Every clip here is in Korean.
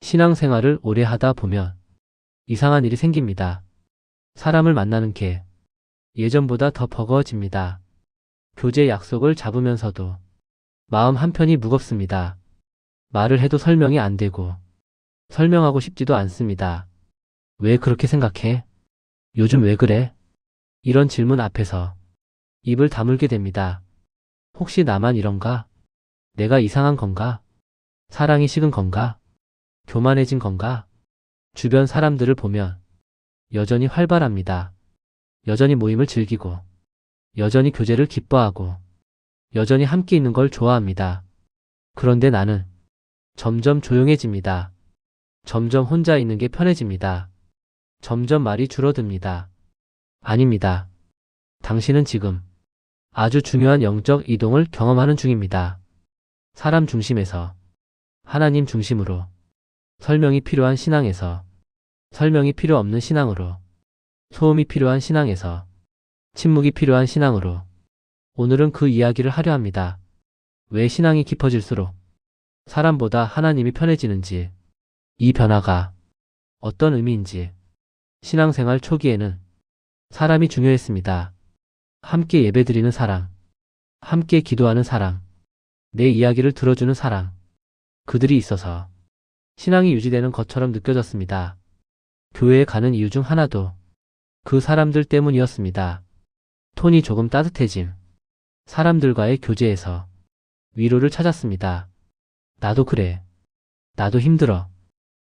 신앙생활을 오래 하다 보면 이상한 일이 생깁니다. 사람을 만나는 게 예전보다 더 버거워집니다. 교제 약속을 잡으면서도 마음 한편이 무겁습니다. 말을 해도 설명이 안 되고 설명하고 싶지도 않습니다. 왜 그렇게 생각해? 요즘 왜 그래? 이런 질문 앞에서 입을 다물게 됩니다. 혹시 나만 이런가? 내가 이상한 건가? 사랑이 식은 건가? 교만해진 건가? 주변 사람들을 보면 여전히 활발합니다. 여전히 모임을 즐기고, 여전히 교제를 기뻐하고, 여전히 함께 있는 걸 좋아합니다. 그런데 나는 점점 조용해집니다. 점점 혼자 있는 게 편해집니다. 점점 말이 줄어듭니다. 아닙니다. 당신은 지금 아주 중요한 영적 이동을 경험하는 중입니다. 사람 중심에서 하나님 중심으로, 설명이 필요한 신앙에서 설명이 필요 없는 신앙으로, 소음이 필요한 신앙에서 침묵이 필요한 신앙으로 오늘은 그 이야기를 하려 합니다. 왜 신앙이 깊어질수록 사람보다 하나님이 편해지는지, 이 변화가 어떤 의미인지. 신앙생활 초기에는 사람이 중요했습니다. 함께 예배드리는 사람, 함께 기도하는 사람, 내 이야기를 들어주는 사람, 그들이 있어서 신앙이 유지되는 것처럼 느껴졌습니다. 교회에 가는 이유 중 하나도 그 사람들 때문이었습니다. 톤이 조금 따뜻해짐, 사람들과의 교제에서 위로를 찾았습니다. 나도 그래. 나도 힘들어.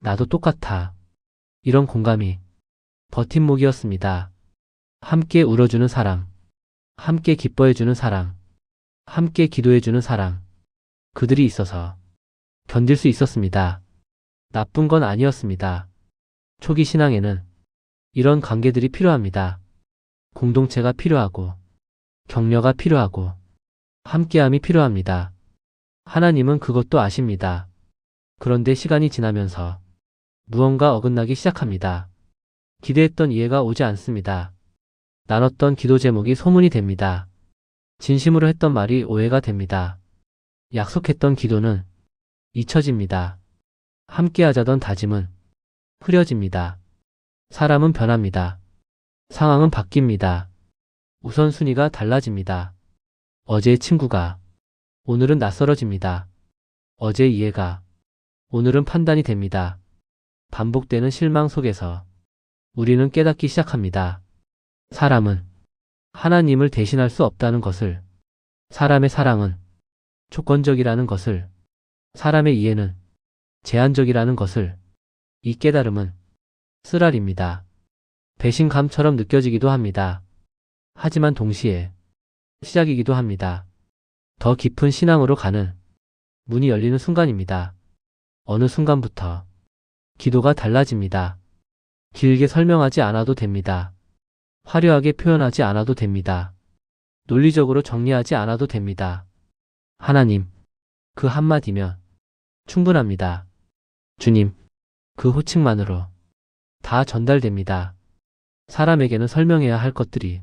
나도 똑같아. 이런 공감이 버팀목이었습니다. 함께 울어주는 사람, 함께 기뻐해주는 사람, 함께 기도해주는 사람, 그들이 있어서 견딜 수 있었습니다. 나쁜 건 아니었습니다. 초기 신앙에는 이런 관계들이 필요합니다. 공동체가 필요하고, 격려가 필요하고, 함께함이 필요합니다. 하나님은 그것도 아십니다. 그런데 시간이 지나면서 무언가 어긋나기 시작합니다. 기대했던 이해가 오지 않습니다. 나눴던 기도 제목이 소문이 됩니다. 진심으로 했던 말이 오해가 됩니다. 약속했던 기도는 잊혀집니다. 함께 하자던 다짐은 흐려집니다. 사람은 변합니다. 상황은 바뀝니다. 우선순위가 달라집니다. 어제의 친구가 오늘은 낯설어집니다. 어제의 이해가 오늘은 판단이 됩니다. 반복되는 실망 속에서 우리는 깨닫기 시작합니다. 사람은 하나님을 대신할 수 없다는 것을, 사람의 사랑은 조건적이라는 것을, 사람의 이해는 제한적이라는 것을. 이 깨달음은 쓰라립니다. 배신감처럼 느껴지기도 합니다. 하지만 동시에 시작이기도 합니다. 더 깊은 신앙으로 가는 문이 열리는 순간입니다. 어느 순간부터 기도가 달라집니다. 길게 설명하지 않아도 됩니다. 화려하게 표현하지 않아도 됩니다. 논리적으로 정리하지 않아도 됩니다. 하나님, 그 한마디면 충분합니다. 주님, 그 호칭만으로 다 전달됩니다. 사람에게는 설명해야 할 것들이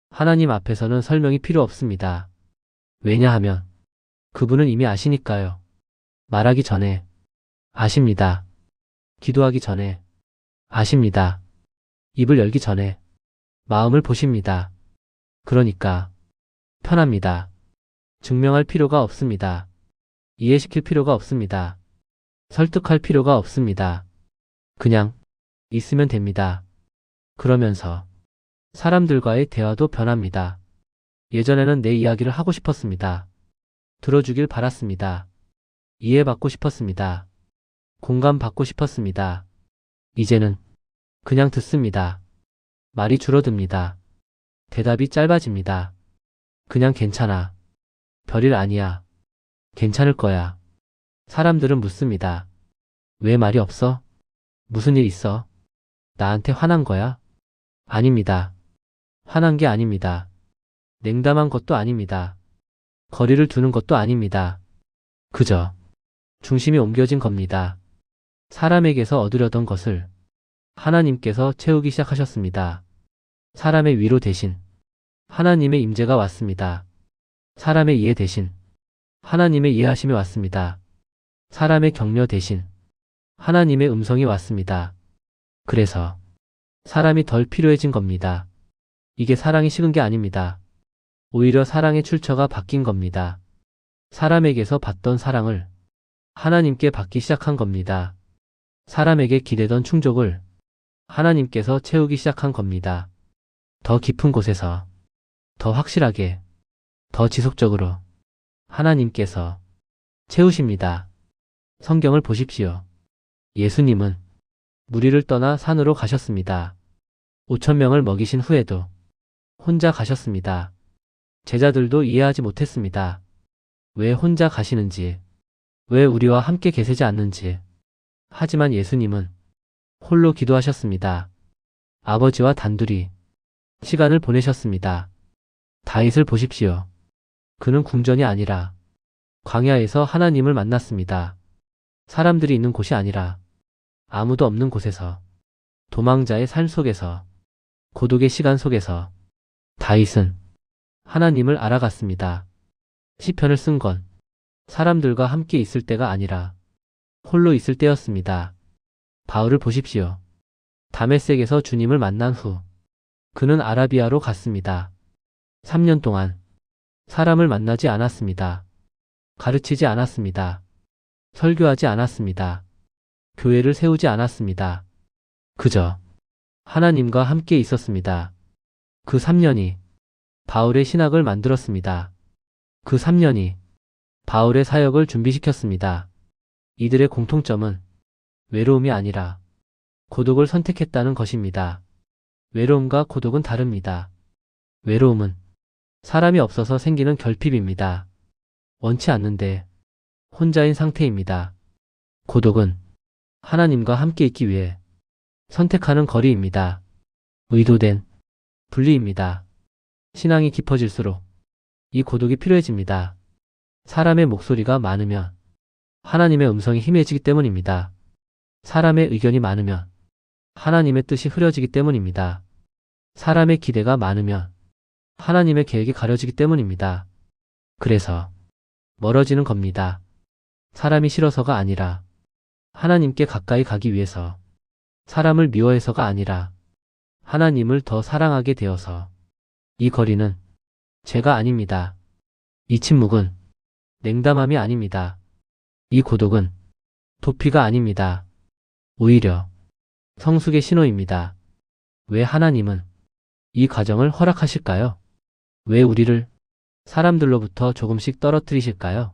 하나님 앞에서는 설명이 필요 없습니다. 왜냐하면 그분은 이미 아시니까요. 말하기 전에 아십니다. 기도하기 전에 아십니다. 입을 열기 전에 마음을 보십니다. 그러니까 편합니다. 증명할 필요가 없습니다. 이해시킬 필요가 없습니다. 설득할 필요가 없습니다. 그냥 있으면 됩니다. 그러면서 사람들과의 대화도 변합니다. 예전에는 내 이야기를 하고 싶었습니다. 들어주길 바랐습니다. 이해받고 싶었습니다. 공감받고 싶었습니다. 이제는 그냥 듣습니다. 말이 줄어듭니다. 대답이 짧아집니다. 그냥 괜찮아. 별일 아니야. 괜찮을 거야. 사람들은 묻습니다. 왜 말이 없어? 무슨 일 있어? 나한테 화난 거야? 아닙니다. 화난 게 아닙니다. 냉담한 것도 아닙니다. 거리를 두는 것도 아닙니다. 그저 중심이 옮겨진 겁니다. 사람에게서 얻으려던 것을 하나님께서 채우기 시작하셨습니다. 사람의 위로 대신 하나님의 임재가 왔습니다. 사람의 이해 대신 하나님의 이해하심이 왔습니다. 사람의 격려 대신 하나님의 음성이 왔습니다. 그래서 사람이 덜 필요해진 겁니다. 이게 사랑이 식은 게 아닙니다. 오히려 사랑의 출처가 바뀐 겁니다. 사람에게서 받던 사랑을 하나님께 받기 시작한 겁니다. 사람에게 기대던 충족을 하나님께서 채우기 시작한 겁니다. 더 깊은 곳에서, 더 확실하게, 더 지속적으로 하나님께서 채우십니다. 성경을 보십시오. 예수님은 무리를 떠나 산으로 가셨습니다. 5천 명을 먹이신 후에도 혼자 가셨습니다. 제자들도 이해하지 못했습니다. 왜 혼자 가시는지, 왜 우리와 함께 계시지 않는지. 하지만 예수님은 홀로 기도하셨습니다. 아버지와 단둘이 시간을 보내셨습니다. 다윗을 보십시오. 그는 궁전이 아니라 광야에서 하나님을 만났습니다. 사람들이 있는 곳이 아니라 아무도 없는 곳에서, 도망자의 삶 속에서, 고독의 시간 속에서 다윗은 하나님을 알아갔습니다. 시편을 쓴 건 사람들과 함께 있을 때가 아니라 홀로 있을 때였습니다. 바울을 보십시오. 다메섹에서 주님을 만난 후 그는 아라비아로 갔습니다. 3년 동안 사람을 만나지 않았습니다. 가르치지 않았습니다. 설교하지 않았습니다. 교회를 세우지 않았습니다. 그저 하나님과 함께 있었습니다. 그 3년이 바울의 신학을 만들었습니다. 그 3년이 바울의 사역을 준비시켰습니다. 이들의 공통점은 외로움이 아니라 고독을 선택했다는 것입니다. 외로움과 고독은 다릅니다. 외로움은 사람이 없어서 생기는 결핍입니다. 원치 않는데 혼자인 상태입니다. 고독은 하나님과 함께 있기 위해 선택하는 거리입니다. 의도된 분리입니다. 신앙이 깊어질수록 이 고독이 필요해집니다. 사람의 목소리가 많으면 하나님의 음성이 희미해지기 때문입니다. 사람의 의견이 많으면 하나님의 뜻이 흐려지기 때문입니다. 사람의 기대가 많으면 하나님의 계획이 가려지기 때문입니다. 그래서 멀어지는 겁니다. 사람이 싫어서가 아니라 하나님께 가까이 가기 위해서, 사람을 미워해서가 아니라 하나님을 더 사랑하게 되어서. 이 거리는 죄가 아닙니다. 이 침묵은 냉담함이 아닙니다. 이 고독은 도피가 아닙니다. 오히려 성숙의 신호입니다. 왜 하나님은 이 과정을 허락하실까요? 왜 우리를 사람들로부터 조금씩 떨어뜨리실까요?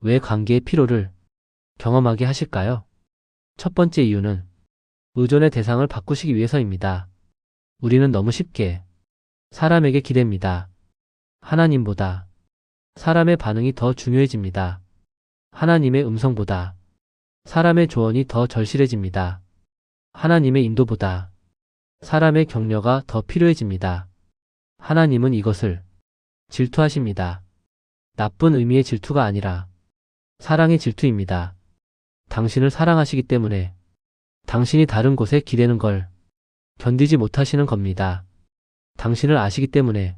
왜 관계의 피로를 경험하게 하실까요? 첫 번째 이유는 의존의 대상을 바꾸시기 위해서입니다. 우리는 너무 쉽게 사람에게 기댑니다. 하나님보다 사람의 반응이 더 중요해집니다. 하나님의 음성보다 사람의 조언이 더 절실해집니다. 하나님의 인도보다 사람의 격려가 더 필요해집니다. 하나님은 이것을 질투하십니다. 나쁜 의미의 질투가 아니라 사랑의 질투입니다. 당신을 사랑하시기 때문에 당신이 다른 곳에 기대는 걸 견디지 못하시는 겁니다. 당신을 아시기 때문에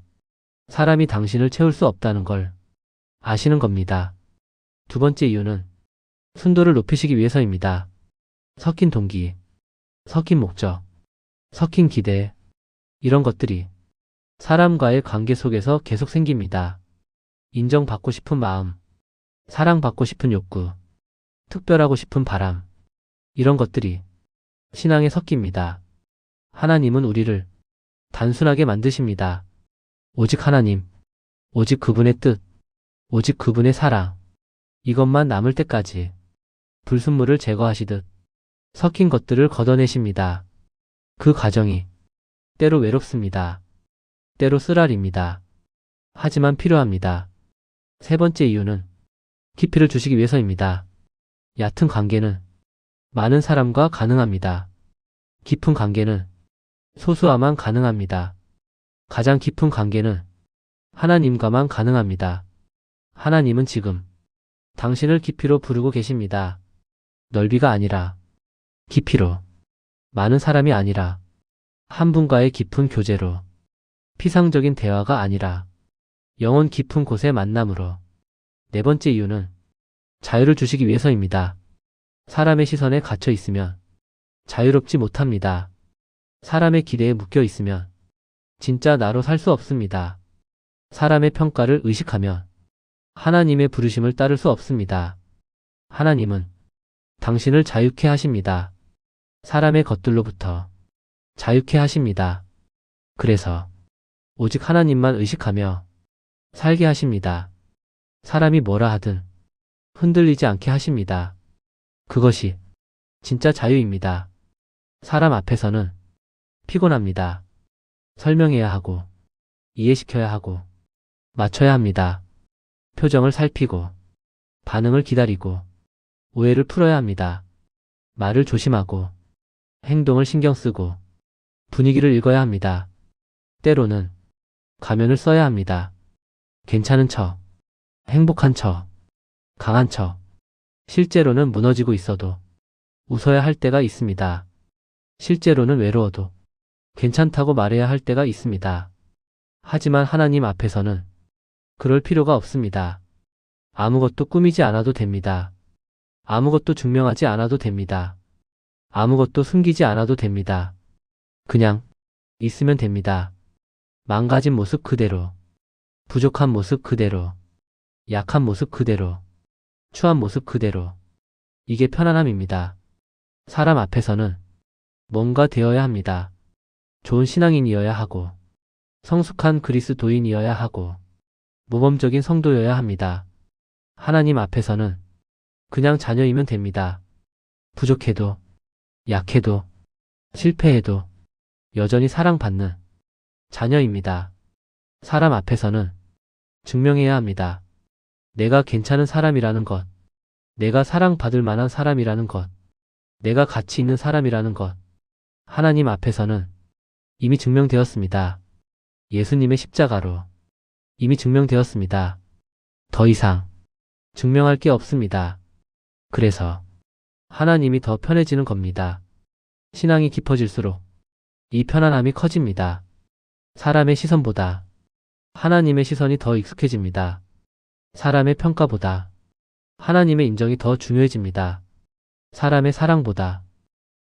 사람이 당신을 채울 수 없다는 걸 아시는 겁니다. 두 번째 이유는 순도를 높이시기 위해서입니다. 섞인 동기, 섞인 목적, 섞인 기대, 이런 것들이 사람과의 관계 속에서 계속 생깁니다. 인정받고 싶은 마음, 사랑받고 싶은 욕구, 특별하고 싶은 바람, 이런 것들이 신앙에 섞입니다. 하나님은 우리를 단순하게 만드십니다. 오직 하나님, 오직 그분의 뜻, 오직 그분의 사랑, 이것만 남을 때까지 불순물을 제거하시듯 섞인 것들을 걷어내십니다. 그 과정이 때로 외롭습니다. 때로 쓰라립니다. 하지만 필요합니다. 세 번째 이유는 깊이를 주시기 위해서입니다. 얕은 관계는 많은 사람과 가능합니다. 깊은 관계는 소수와만 가능합니다. 가장 깊은 관계는 하나님과만 가능합니다. 하나님은 지금 당신을 깊이로 부르고 계십니다. 넓이가 아니라 깊이로, 많은 사람이 아니라 한 분과의 깊은 교제로, 피상적인 대화가 아니라 영혼 깊은 곳의 만남으로. 네 번째 이유는 자유를 주시기 위해서입니다. 사람의 시선에 갇혀 있으면 자유롭지 못합니다. 사람의 기대에 묶여 있으면 진짜 나로 살 수 없습니다. 사람의 평가를 의식하면 하나님의 부르심을 따를 수 없습니다. 하나님은 당신을 자유케 하십니다. 사람의 것들로부터 자유케 하십니다. 그래서 오직 하나님만 의식하며 살게 하십니다. 사람이 뭐라 하든 흔들리지 않게 하십니다. 그것이 진짜 자유입니다. 사람 앞에서는 피곤합니다. 설명해야 하고, 이해시켜야 하고, 맞춰야 합니다. 표정을 살피고, 반응을 기다리고, 오해를 풀어야 합니다. 말을 조심하고, 행동을 신경 쓰고, 분위기를 읽어야 합니다. 때로는 가면을 써야 합니다. 괜찮은 척, 행복한 척, 강한 척, 실제로는 무너지고 있어도 웃어야 할 때가 있습니다. 실제로는 외로워도 괜찮다고 말해야 할 때가 있습니다. 하지만 하나님 앞에서는 그럴 필요가 없습니다. 아무것도 꾸미지 않아도 됩니다. 아무것도 증명하지 않아도 됩니다. 아무것도 숨기지 않아도 됩니다. 그냥 있으면 됩니다. 망가진 모습 그대로, 부족한 모습 그대로, 약한 모습 그대로, 추한 모습 그대로. 이게 편안함입니다. 사람 앞에서는 뭔가 되어야 합니다. 좋은 신앙인이어야 하고, 성숙한 그리스도인이어야 하고, 모범적인 성도여야 합니다. 하나님 앞에서는 그냥 자녀이면 됩니다. 부족해도, 약해도, 실패해도 여전히 사랑받는 자녀입니다. 사람 앞에서는 증명해야 합니다. 내가 괜찮은 사람이라는 것, 내가 사랑받을 만한 사람이라는 것, 내가 가치 있는 사람이라는 것. 하나님 앞에서는 이미 증명되었습니다. 예수님의 십자가로 이미 증명되었습니다. 더 이상 증명할 게 없습니다. 그래서 하나님이 더 편해지는 겁니다. 신앙이 깊어질수록 이 편안함이 커집니다. 사람의 시선보다 하나님의 시선이 더 익숙해집니다. 사람의 평가보다 하나님의 인정이 더 중요해집니다. 사람의 사랑보다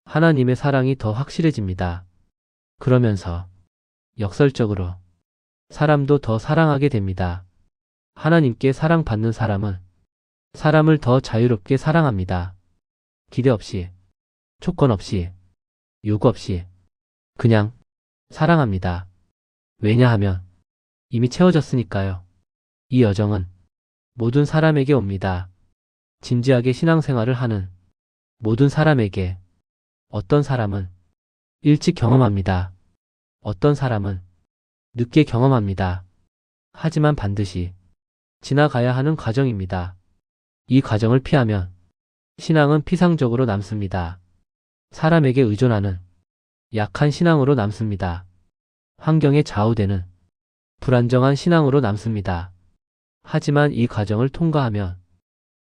하나님의 사랑이 더 확실해집니다. 그러면서 역설적으로 사람도 더 사랑하게 됩니다. 하나님께 사랑받는 사람은 사람을 더 자유롭게 사랑합니다. 기대 없이, 조건 없이, 요구 없이 그냥 사랑합니다. 왜냐하면 이미 채워졌으니까요. 이 여정은 모든 사람에게 옵니다. 진지하게 신앙생활을 하는 모든 사람에게. 어떤 사람은 일찍 경험합니다. 어떤 사람은 늦게 경험합니다. 하지만 반드시 지나가야 하는 과정입니다. 이 과정을 피하면 신앙은 피상적으로 남습니다. 사람에게 의존하는 약한 신앙으로 남습니다. 환경에 좌우되는 불안정한 신앙으로 남습니다. 하지만 이 과정을 통과하면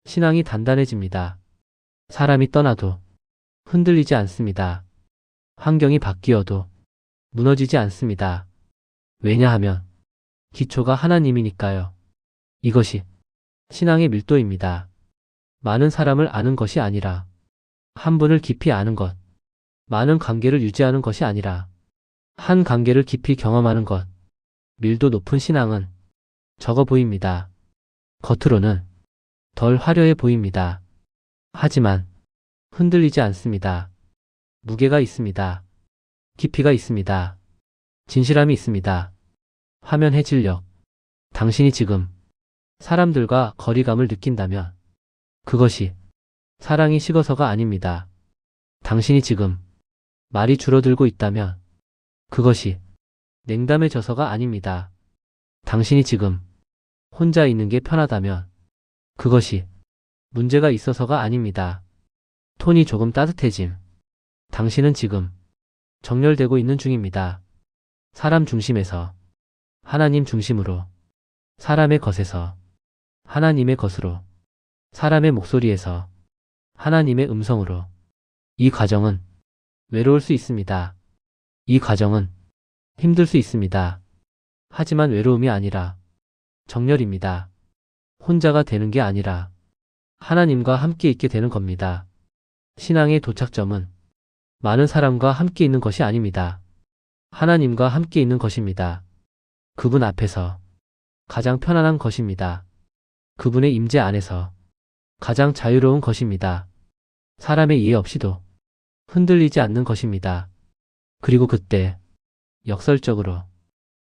신앙이 단단해집니다. 사람이 떠나도 흔들리지 않습니다. 환경이 바뀌어도 무너지지 않습니다. 왜냐하면 기초가 하나님이니까요. 이것이 신앙의 밀도입니다. 많은 사람을 아는 것이 아니라 한 분을 깊이 아는 것, 많은 관계를 유지하는 것이 아니라 한 관계를 깊이 경험하는 것. 밀도 높은 신앙은 적어 보입니다. 겉으로는 덜 화려해 보입니다. 하지만 흔들리지 않습니다. 무게가 있습니다. 깊이가 있습니다. 진실함이 있습니다. 화면 해질녘. 당신이 지금 사람들과 거리감을 느낀다면 그것이 사랑이 식어서가 아닙니다. 당신이 지금 말이 줄어들고 있다면 그것이 냉담해져서가 아닙니다. 당신이 지금 혼자 있는 게 편하다면 그것이 문제가 있어서가 아닙니다. 톤이 조금 따뜻해짐. 당신은 지금 정렬되고 있는 중입니다. 사람 중심에서 하나님 중심으로, 사람의 것에서 하나님의 것으로, 사람의 목소리에서 하나님의 음성으로. 이 과정은 외로울 수 있습니다. 이 과정은 힘들 수 있습니다. 하지만 외로움이 아니라 정렬입니다. 혼자가 되는 게 아니라 하나님과 함께 있게 되는 겁니다. 신앙의 도착점은 많은 사람과 함께 있는 것이 아닙니다. 하나님과 함께 있는 것입니다. 그분 앞에서 가장 편안한 것입니다. 그분의 임재 안에서 가장 자유로운 것입니다. 사람의 이해 없이도 흔들리지 않는 것입니다. 그리고 그때 역설적으로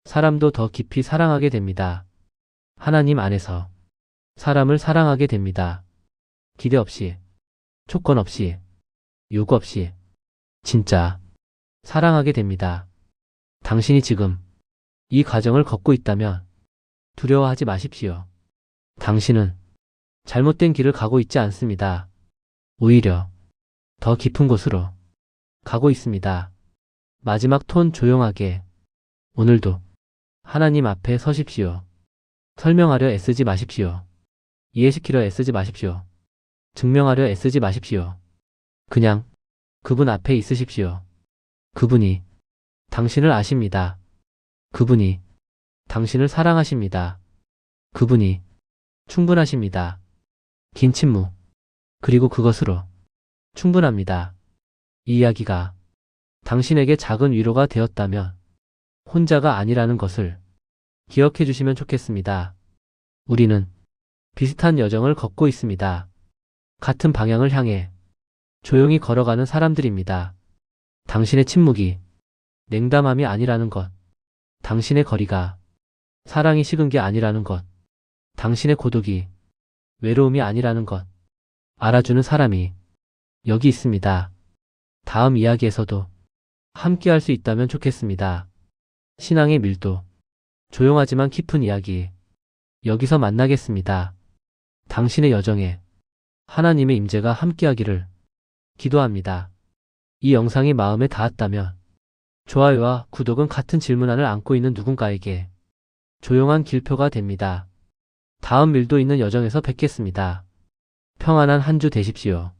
사람도 더 깊이 사랑하게 됩니다. 하나님 안에서 사람을 사랑하게 됩니다. 기대 없이, 조건 없이, 요구 없이, 진짜 사랑하게 됩니다. 당신이 지금 이 과정을 걷고 있다면 두려워하지 마십시오. 당신은 잘못된 길을 가고 있지 않습니다. 오히려 더 깊은 곳으로 가고 있습니다. 마지막 톤 조용하게. 오늘도 하나님 앞에 서십시오. 설명하려 애쓰지 마십시오. 이해시키려 애쓰지 마십시오. 증명하려 애쓰지 마십시오. 그냥 그분 앞에 있으십시오. 그분이 당신을 아십니다. 그분이 당신을 사랑하십니다. 그분이 충분하십니다. 긴 침묵. 그리고 그것으로 충분합니다. 이 이야기가 당신에게 작은 위로가 되었다면 혼자가 아니라는 것을 기억해 주시면 좋겠습니다. 우리는 비슷한 여정을 걷고 있습니다. 같은 방향을 향해 조용히 걸어가는 사람들입니다. 당신의 침묵이 냉담함이 아니라는 것, 당신의 거리가 사랑이 식은 게 아니라는 것, 당신의 고독이 외로움이 아니라는 것, 알아주는 사람이 여기 있습니다. 다음 이야기에서도 함께 할 수 있다면 좋겠습니다. 신앙의 밀도, 조용하지만 깊은 이야기, 여기서 만나겠습니다. 당신의 여정에 하나님의 임재가 함께하기를 기도합니다. 이 영상이 마음에 닿았다면 좋아요와 구독은 같은 질문안을 안고 있는 누군가에게 조용한 길표가 됩니다. 다음 밀도 있는 여정에서 뵙겠습니다. 평안한 한 주 되십시오.